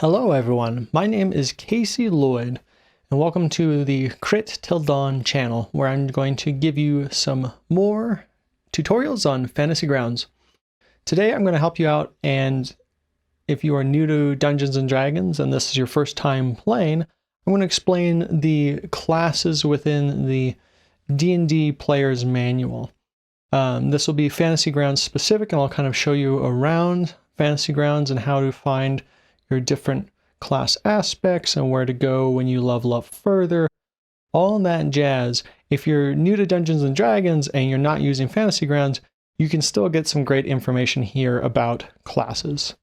Hello everyone, my name is Casey Lloyd, and welcome to the Crit Till Dawn channel, where I'm going to give you some more tutorials on Fantasy Grounds. Today I'm going to help you out, and if you are new to Dungeons & Dragons and this is your first time playing, I'm going to explain the classes within the D&D Player's Manual. This will be Fantasy Grounds specific, and I'll kind of show you around Fantasy Grounds and how to find your different class aspects and where to go when you level up further, all that jazz. If you're new to Dungeons & Dragons and you're not using Fantasy Grounds, you can still get some great information here about classes.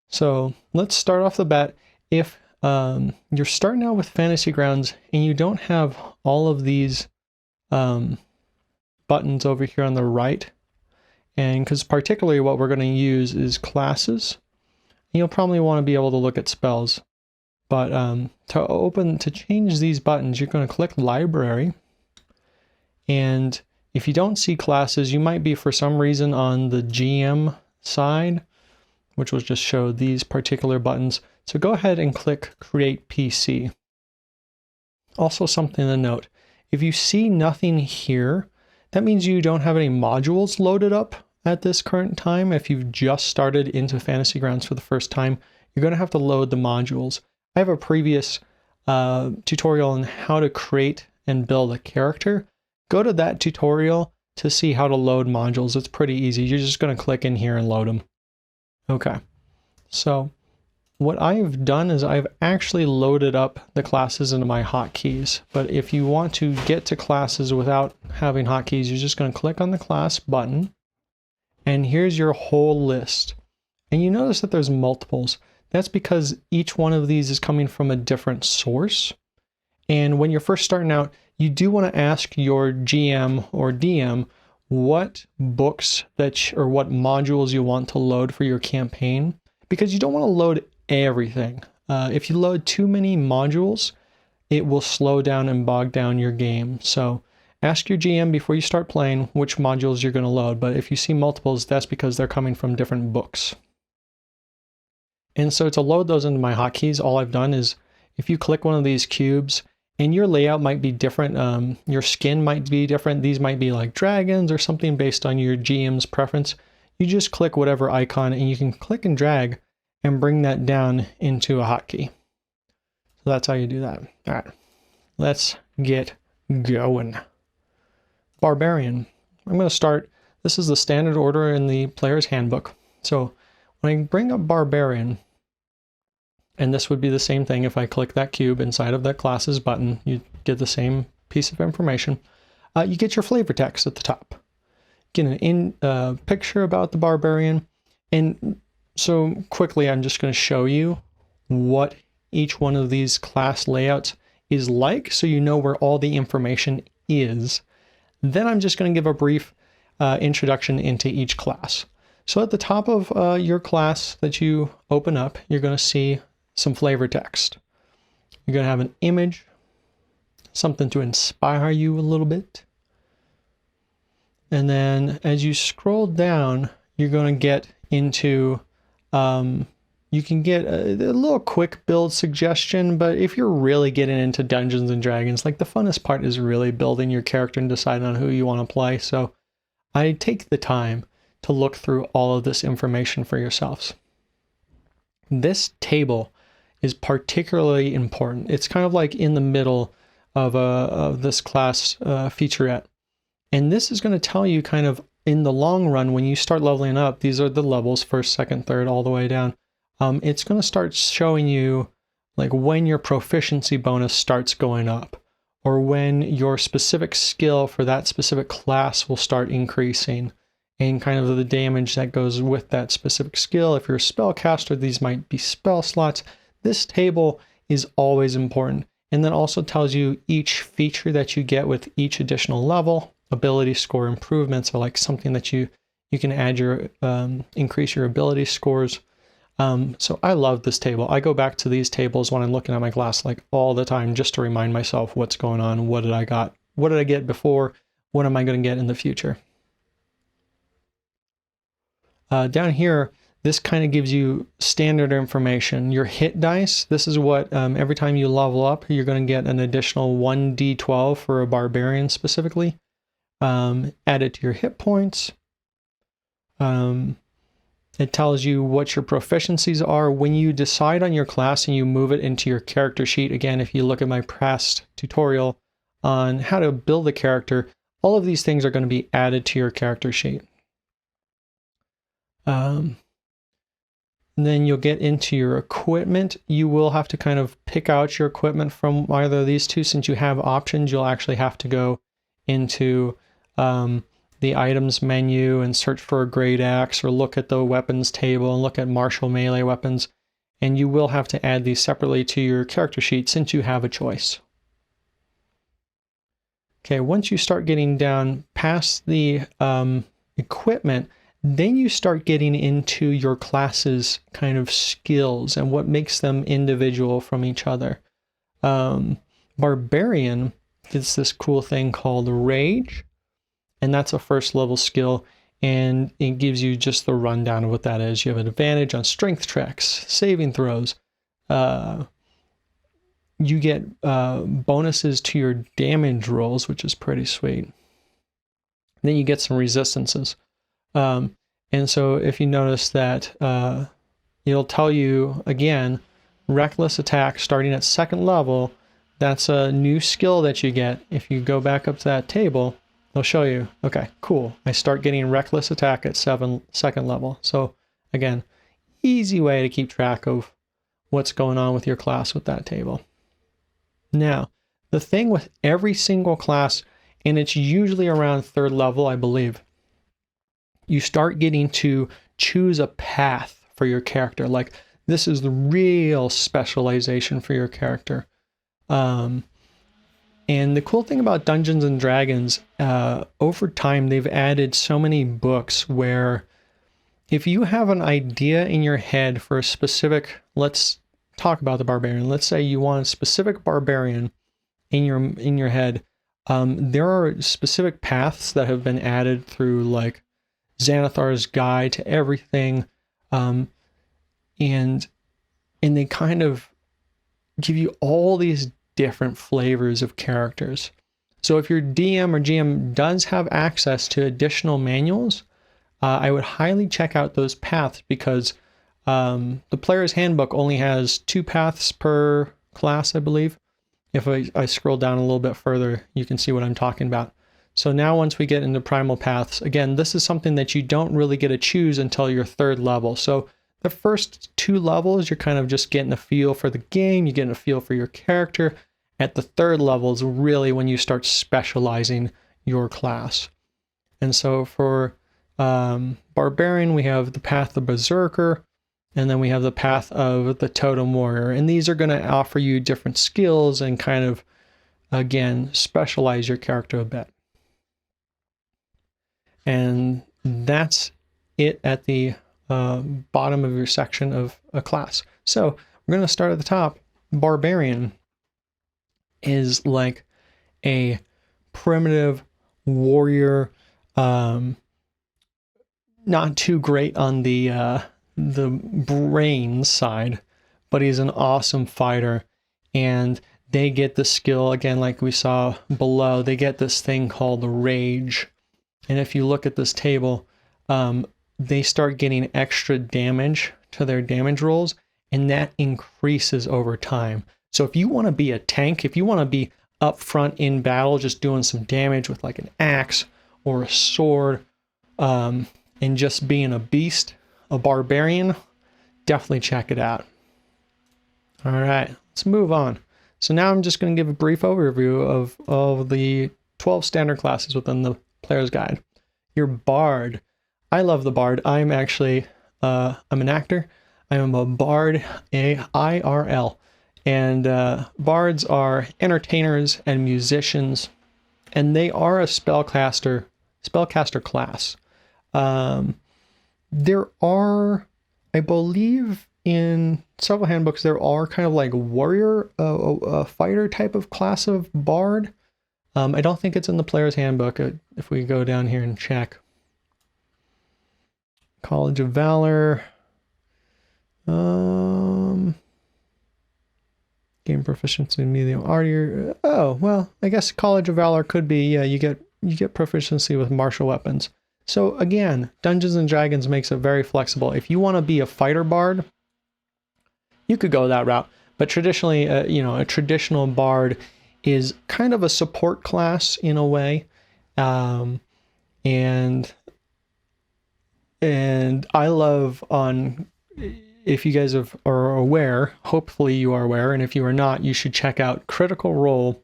So let's start off the bat. If you're starting out with Fantasy Grounds and you don't have all of these buttons over here on the right, and because particularly what we're going to use is classes, you'll probably want to be able to look at spells. But to change these buttons, you're going to click Library. And if you don't see classes, you might be for some reason on the GM side, which will just show these particular buttons. So go ahead and click Create PC. Also something to note, if you see nothing here, that means you don't have any modules loaded up at this current time. If you've just started into Fantasy Grounds for the first time, you're going to have to load the modules. I have a previous tutorial on how to create and build a character. Go to that tutorial to see how to load modules. It's pretty easy. You're just going to click in here and load them. Okay, so what I've done is I've actually loaded up the classes into my hotkeys. But if you want to get to classes without having hotkeys, you're just going to click on the class button. And here's your whole list. And you notice that there's multiples. That's because each one of these is coming from a different source. And when you're first starting out, you do want to ask your GM or DM what books or what modules you want to load for your campaign, because you don't want to load everything. If you load too many modules, it will slow down and bog down your game. So ask your GM before you start playing which modules you're going to load, but if you see multiples, that's because they're coming from different books. And so to load those into my hotkeys, all I've done is if you click one of these cubes, and your layout might be different, your skin might be different, these might be like dragons or something based on your GM's preference, you just click whatever icon and you can click and drag and bring that down into a hotkey. So that's how you do that. All right, let's get going. Barbarian. I'm going to start, this is the standard order in the player's handbook. So when I bring up Barbarian, and this would be the same thing if I click that cube inside of that classes button, you get the same piece of information. You get your flavor text at the top. Get an picture about the Barbarian. And so quickly, I'm just going to show you what each one of these class layouts is like, so you know where all the information is. Then I'm just going to give a brief introduction into each class. So at the top of your class that you open up, you're going to see some flavor text. You're going to have an image, something to inspire you a little bit. And then as you scroll down, you're going to get into, you can get a little quick build suggestion, but if you're really getting into Dungeons & Dragons, like the funnest part is really building your character and deciding on who you want to play. So I take the time to look through all of this information for yourselves. This table is particularly important. It's kind of like in the middle of this class featurette. And this is going to tell you kind of in the long run, when you start leveling up, these are the levels, first, second, third, all the way down. It's going to start showing you like when your proficiency bonus starts going up, or when your specific skill for that specific class will start increasing, and kind of the damage that goes with that specific skill. If you're a spellcaster, these might be spell slots. This table is always important, and then also tells you each feature that you get with each additional level. Ability score improvements are like something that you can add your increase your ability scores. So I love this table. I go back to these tables when I'm looking at my class like all the time, just to remind myself what's going on, what did I get before, what am I going to get in the future. Down here, this kind of gives you standard information. Your hit dice, this is what, every time you level up, you're going to get an additional 1d12 for a Barbarian specifically. Added to your hit points. It tells you what your proficiencies are. When you decide on your class and you move it into your character sheet, again, if you look at my past tutorial on how to build a character, all of these things are going to be added to your character sheet. And then you'll get into your equipment. You will have to kind of pick out your equipment from either of these two. Since you have options, you'll actually have to go into the items menu and search for a great axe, or look at the weapons table and look at martial melee weapons. And you will have to add these separately to your character sheet since you have a choice. Okay, once you start getting down past the equipment, then you start getting into your class's kind of skills and what makes them individual from each other. Barbarian gets this cool thing called Rage, and that's a first level skill, and it gives you just the rundown of what that is. You have an advantage on strength checks, saving throws. You get bonuses to your damage rolls, which is pretty sweet. Then you get some resistances. And so if you notice that it'll tell you, again, reckless attack starting at 2nd level, that's a new skill that you get. If you go back up to that table, they'll show you, okay, cool. I start getting reckless attack at 2nd level. So again, easy way to keep track of what's going on with your class with that table. Now, the thing with every single class, and it's usually around 3rd level, I believe, you start getting to choose a path for your character. Like, this is the real specialization for your character. And the cool thing about Dungeons and Dragons, over time, they've added so many books where if you have an idea in your head for a specific, let's talk about the Barbarian. Let's say you want a specific Barbarian in your head. There are specific paths that have been added through, like, Xanathar's Guide to Everything, and they kind of give you all these different flavors of characters. So if your DM or GM does have access to additional manuals, I would highly check out those paths, because the player's handbook only has 2 paths per class, I believe. If I scroll down a little bit further, you can see what I'm talking about. So now once we get into primal paths, again, this is something that you don't really get to choose until your 3rd level. So the first 2 levels, you're kind of just getting a feel for the game, you're getting a feel for your character. At the 3rd level is really when you start specializing your class. And so for Barbarian, we have the path of Berserker, and then we have the path of the Totem Warrior. And these are going to offer you different skills and kind of, again, specialize your character a bit. And that's it at the bottom of your section of a class. So we're going to start at the top. Barbarian is like a primitive warrior, not too great on the brain side, but he's an awesome fighter. And they get the skill, again, like we saw below, they get this thing called Rage. And if you look at this table, they start getting extra damage to their damage rolls, and that increases over time. So if you want to be a tank, if you want to be up front in battle, just doing some damage with like an axe or a sword, and just being a beast, a Barbarian, definitely check it out. All right, let's move on. So now I'm just going to give a brief overview of the 12 standard classes within the Player's Guide. Your Bard. I love the Bard. I'm actually, I'm an actor. I am a Bard, IRL. And Bards are entertainers and musicians, and they are a spellcaster class. There are, I believe, in several handbooks, there are kind of like warrior, a fighter type of class of Bard. I don't think it's in the Player's Handbook. If we go down here and check. College of Valor. Game proficiency medium artier. Oh, well, I guess College of Valor could be, yeah, you get proficiency with martial weapons. So again, Dungeons and Dragons makes it very flexible. If you want to be a fighter bard, you could go that route. But traditionally, a traditional bard is kind of a support class in a way. And I love if you guys are aware, hopefully you are aware, and if you are not, you should check out Critical Role.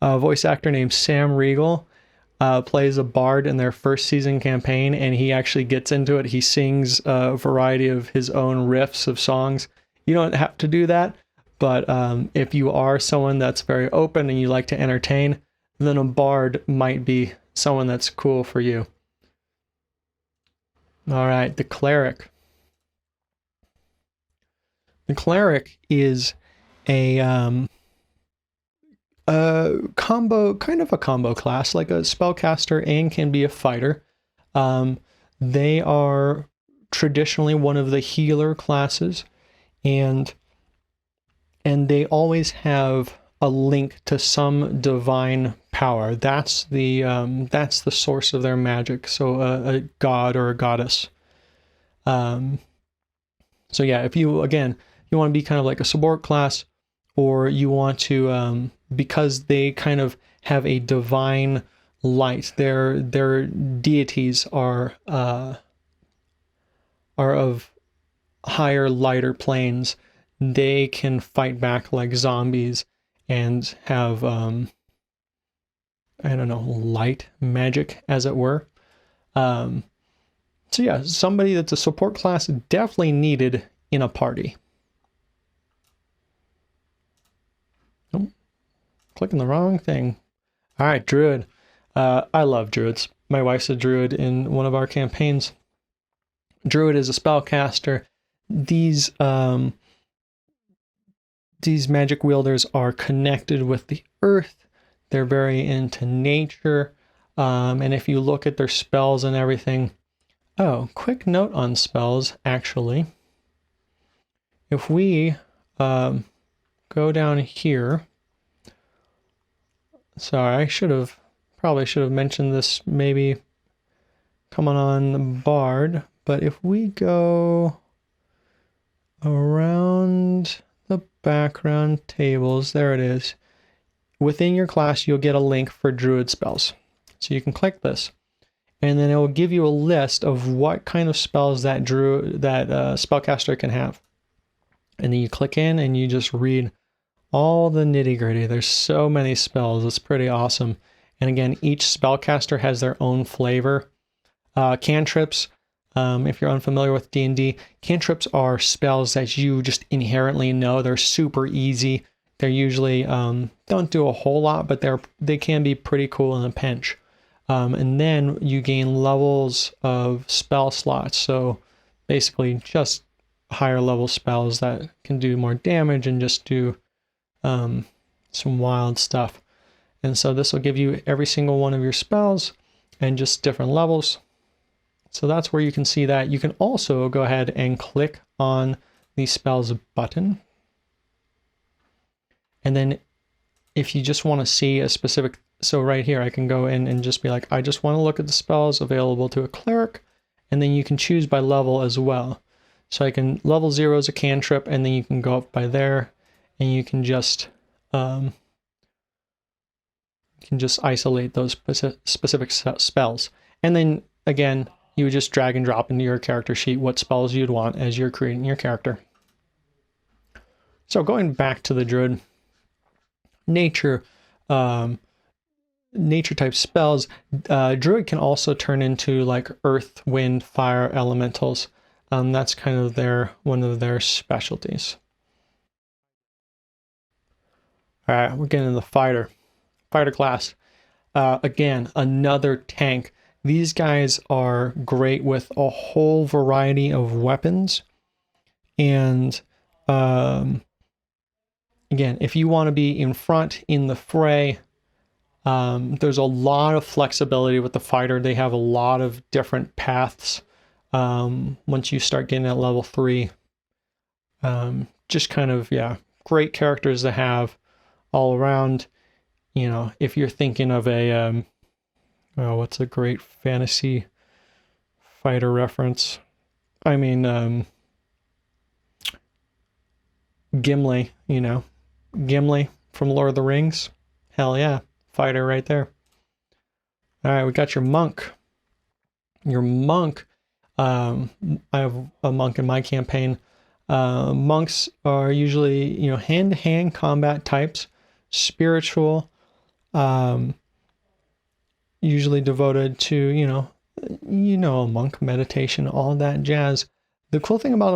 A voice actor named Sam Riegel plays a bard in their first season campaign, and he actually gets into it. He sings a variety of his own riffs of songs. You don't have to do that, but if you are someone that's very open and you like to entertain, then a bard might be someone that's cool for you. All right, the Cleric. The Cleric is a combo, kind of a combo class, like a spellcaster and can be a fighter. They are traditionally one of the healer classes, and they always have a link to some divine power. That's the source of their magic. So a god or a goddess. So yeah, if you want to be kind of like a support class, or you want to, because they kind of have a divine light, their deities are of higher, lighter planes. They can fight back like zombies and have, I don't know, light magic, as it were. So yeah, somebody that's a support class definitely needed in a party. Oh, clicking the wrong thing. All right, Druid. I love Druids. My wife's a Druid in one of our campaigns. Druid is a spellcaster. These magic wielders are connected with the earth. They're very into nature. And if you look at their spells and everything, quick note on spells, actually. If we go down here, sorry, probably should have mentioned this maybe coming on the Bard, but if we go around the background tables, there it is. Within your class, you'll get a link for Druid spells. So you can click this, and then it will give you a list of what kind of spells that spellcaster can have. And then you click in and you just read all the nitty-gritty. There's so many spells. It's pretty awesome. And again, each spellcaster has their own flavor. Cantrips, if you're unfamiliar with D&D, cantrips are spells that you just inherently know. They're super easy. They're usually don't do a whole lot, but they can be pretty cool in a pinch. And then you gain levels of spell slots. So basically just higher level spells that can do more damage and just do some wild stuff. And so this will give you every single one of your spells and just different levels. So that's where you can see that. You can also go ahead and click on the spells button. And then if you just want to see a specific, so right here, I can go in and just be like, I just want to look at the spells available to a cleric. And then you can choose by level as well. So I can, level 0 is a cantrip, and then you can go up by there and you can just isolate those specific spells. And then again, you would just drag and drop into your character sheet what spells you'd want as you're creating your character. So going back to the Druid, nature type spells, Druid can also turn into like earth, wind, fire elementals. That's kind of one of their specialties. All right, we're getting to the fighter class. Again, another tank. These guys are great with a whole variety of weapons. And again, if you want to be in front in the fray, there's a lot of flexibility with the fighter. They have a lot of different paths once you start getting at level 3. Just kind of, yeah, great characters to have all around. You know, if you're thinking of a, oh, what's a great fantasy fighter reference? I mean, Gimli, you know, Gimli from Lord of the Rings. Hell yeah, fighter right there. All right, we got your monk. Your monk, I have a monk in my campaign. Monks are usually, you know, hand-to-hand combat types, spiritual, usually devoted to, you know, a monk, meditation, all that jazz. The cool thing about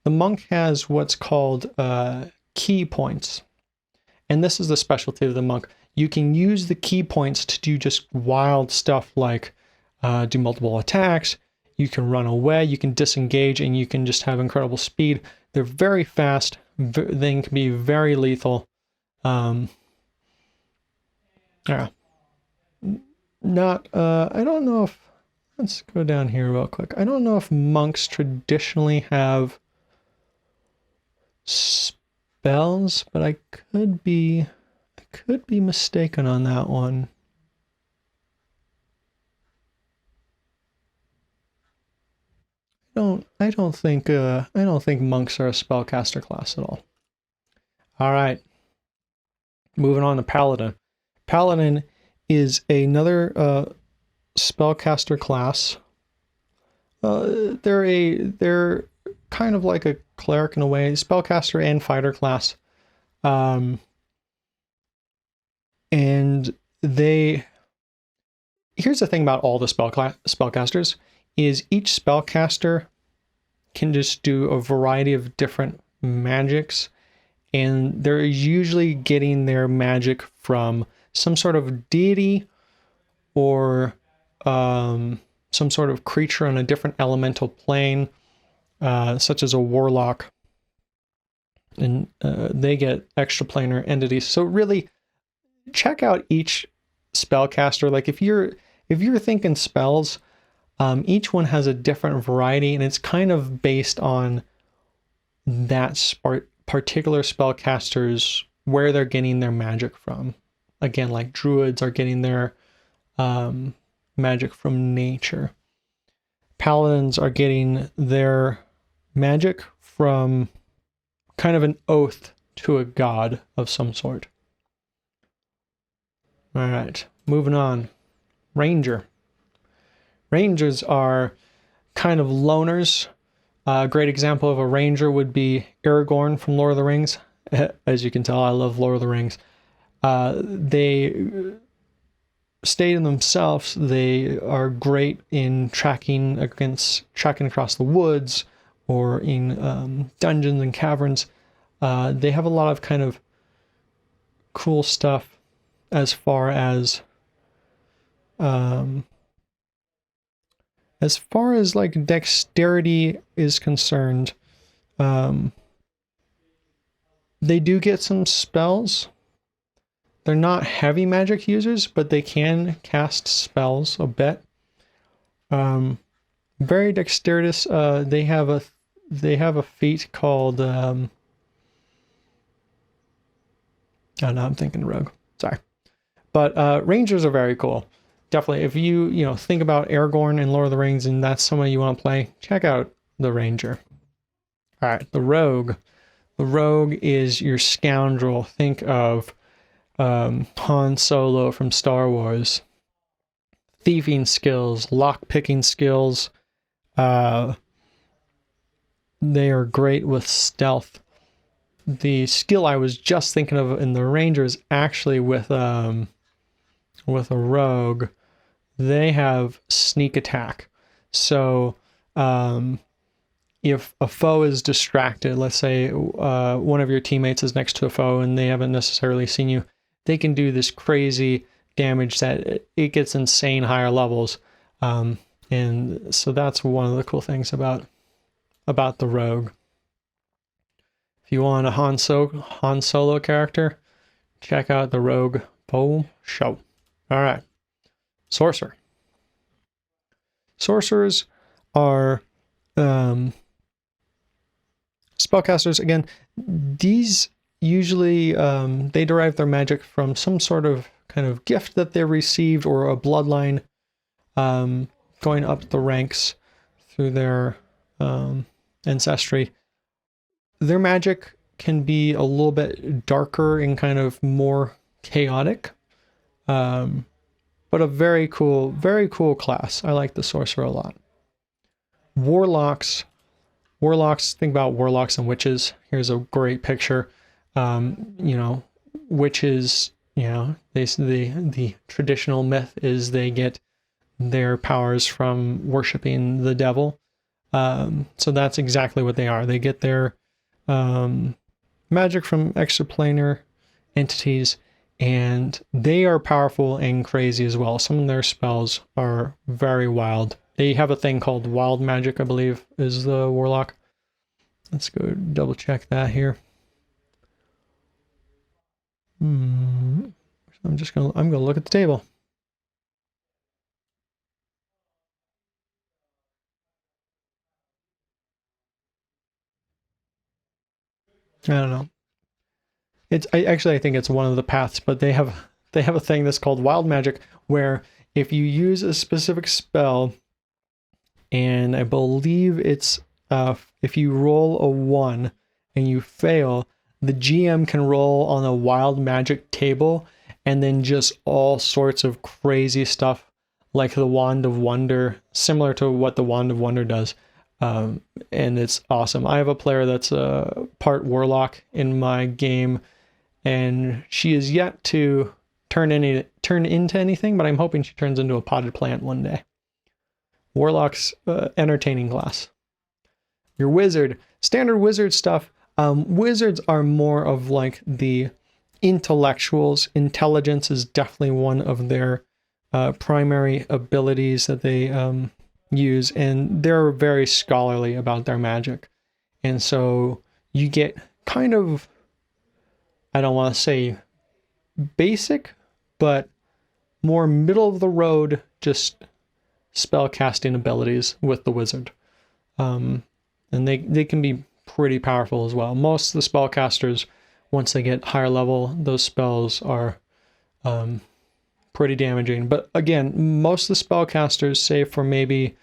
the monk has what's called key points. And this is the specialty of the monk. You can use the key points to do just wild stuff like do multiple attacks. You can run away, you can disengage, and you can just have incredible speed. They're very fast. They can be very lethal. Yeah. I don't know if, let's go down here real quick. I don't know if monks traditionally have spells, but I could be mistaken on that one. I don't think monks are a spellcaster class at all. All right. Moving on to Paladin. Paladin is another spellcaster class. They're kind of like a cleric in a way, spellcaster and fighter class. And here's the thing about all the spellcasters is each spellcaster can just do a variety of different magics, and they're usually getting their magic from some sort of deity or some sort of creature on a different elemental plane, such as a warlock, and they get extraplanar entities. So really, check out each spellcaster. Like if you're thinking spells, each one has a different variety, and it's kind of based on that particular spellcasters, where they're getting their magic from. Again, like druids are getting their magic from nature. Paladins are getting their magic from kind of an oath to a god of some sort. All right, moving on. Ranger. Rangers are kind of loners. A great example of a ranger would be Aragorn from Lord of the Rings. As you can tell, I love Lord of the Rings. They stay in themselves. They are great in tracking across the woods or in dungeons and caverns. They have a lot of kind of cool stuff as far as like dexterity is concerned. They do get some spells. They're not heavy magic users, but they can cast spells a bit. Very dexterous. They have a feat called oh no, I'm thinking rogue. Sorry. But rangers are very cool. Definitely, if you think about Aragorn and Lord of the Rings and that's someone you want to play, check out the ranger. All right, the rogue. The rogue is your scoundrel. Think of Han Solo from Star Wars. Thieving skills, lock-picking skills. They are great with stealth. The skill I was just thinking of in the ranger is actually with a rogue. They have sneak attack. So if a foe is distracted, let's say one of your teammates is next to a foe and they haven't necessarily seen you, they can do this crazy damage that it gets insane higher levels. And so that's one of the cool things about the rogue. If you want a Han Solo character, check out the rogue Poe show. All right. Sorcerer. Sorcerers are spellcasters, again, these usually they derive their magic from some sort of kind of gift that they received or a bloodline going up the ranks through their ancestry. Their magic can be a little bit darker and kind of more chaotic, but a very cool class. I like the Sorcerer a lot. Warlocks, think about warlocks and witches. Here's a great picture. You know, witches, you know, the traditional myth is they get their powers from worshiping the devil. So that's exactly what they are. They get their magic from extraplanar entities, and they are powerful and crazy as well. Some of their spells are very wild. They have a thing called wild magic, I believe, is the warlock. Let's go double check that here. I'm gonna look at the table. I don't know. I think it's one of the paths, but they have a thing that's called wild magic, where if you use a specific spell, and I believe it's if you roll a 1 and you fail, the GM can roll on a wild magic table, and then just all sorts of crazy stuff like the Wand of Wonder, similar to what the Wand of Wonder does. And it's awesome. I have a player that's a part warlock in my game, and she is yet to turn into anything, but I'm hoping she turns into a potted plant one day. Warlock's entertaining class. Your wizard, standard wizard stuff. Wizards are more of like the intellectuals. Intelligence is definitely one of their primary abilities that they use, and they're very scholarly about their magic. And so you get kind of, I don't want to say basic, but more middle of the road, just spell casting abilities with the wizard. And they can be pretty powerful as well. Most of the spellcasters, once they get higher level, those spells are pretty damaging. But again, most of the spellcasters, save for maybe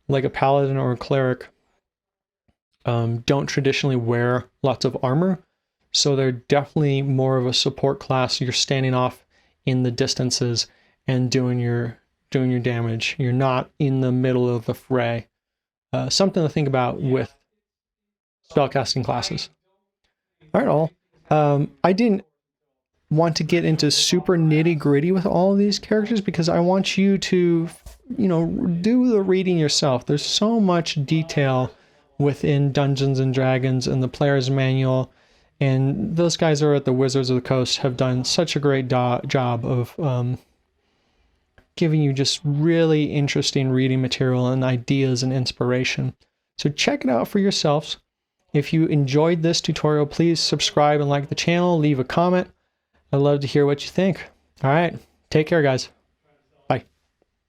like a Paladin or a Cleric, don't traditionally wear lots of armor. So they're definitely more of a support class. You're standing off in the distances and doing your damage. You're not in the middle of the fray. Something to think about with spellcasting classes. All right, all. I didn't want to get into super nitty gritty with all of these characters because I want you to, you know, do the reading yourself. There's so much detail within Dungeons and Dragons and the player's manual, and those guys are at the Wizards of the Coast have done such a great job of giving you just really interesting reading material and ideas and inspiration. So check it out for yourselves. If you enjoyed this tutorial, please subscribe and like the channel, leave a comment. I'd love to hear what you think. All right, take care, guys.